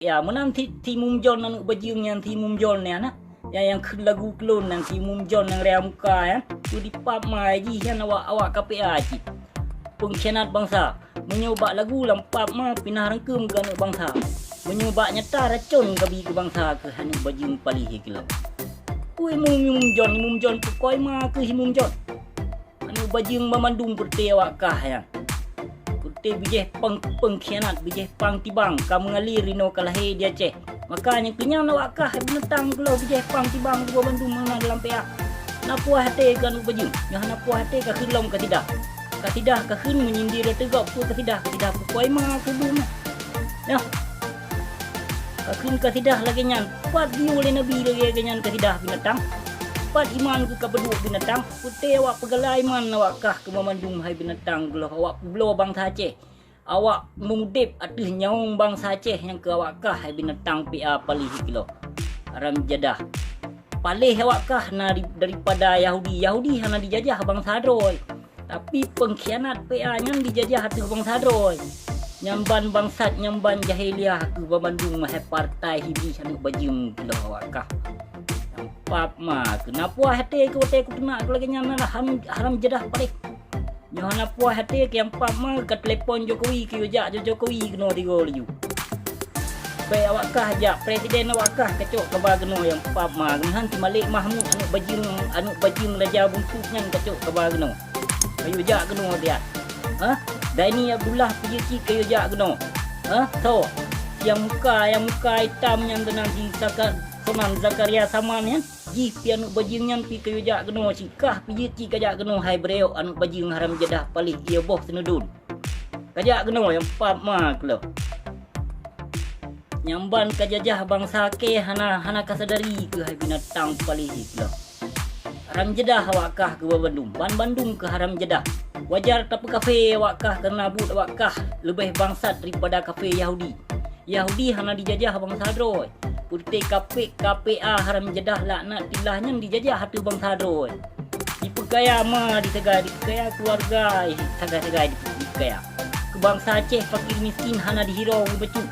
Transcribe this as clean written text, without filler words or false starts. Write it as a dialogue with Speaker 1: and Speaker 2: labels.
Speaker 1: ya menang ti mumjon anu bajing yang ti mumjon ya na yang lagu klon yang ti mumjon yang rea muka ya tu di pub mai ji yang awak KPA ji pengkhianat bangsa menyoba lagu lampap ma pinah rangkem ke anak bangsa menyoba nyata racun ke bangsa ke anak bajing palih kilau kui mumjon koi ma ke mumjon anak bajing memandung perte awak kah ya perte bijih pengkhianat bijih pang tibang kamu ngalir rino kalahe dia ceh makanya kenyang awak kah binatang kelau bijih pang tibang dua bandung mana dalam PA nak puas hati kan bajing yang nak puas hati ke kelom ke tidak katidah kahun menyindir tegak pu katidah koi ma ke bum ya kahun katidah lagi nyan pat biu le nabi lagi nyan katidah binatang pat iman ke kabeduk binatang putih awak pegalai man awak kah ke memandung hai binatang geloh awak blo bang Aceh awak mengudip atuh nyaung bang Aceh yang ke awak kah hai binatang PA palih kilo haram jadah palih awak kah daripada Yahudi hana dijajah bang Sadroy tapi pengkhianat PA yang dijajah hati bangsa Droy nyamban bangsat nyamban jahiliah ke Bandung mahal partai hibi anu bajing kilo awakah nampak mah kenapa hati ke hotel ku kena lagi nyana haram jadah balik nyohana puas hati ke yang pap mah ke telefon Jokowi ke Jokowi kena tiga laju baik awakah ajak presiden awakah kecok kabar kena yang pap mah nanti Malik Mahmud anu bajing raja bungkusnya kecok kabar kena kayu jak kena dia. Daini Abdullah PJC kayu jak kena. So yang muka hitam yang tenang si Saman Zakaria Saman ya. Ji pianu bajing yang pi kayu jak kena sikah PJC kajak kena hai breo anu bajing haram jadah palih ia boh senudun. Kajak kena yang pap mah kelo. Nyamban kajajah bangsa ke hana kasadari ke hai binatang palih kelo. Haram jadah awakah ke Bandung ke haram jadah wajar tapi kafe awakah kerana but awakah lebih bangsat daripada kafe Yahudi hana dijajah bangsa Droy putih KPA haram jadah laknat tilahnya dijajah hati bangsa Droy di pegaya ma di pegaya keluarga tegai di pegaya ke bangsa Aceh fakir miskin hana dihirau becu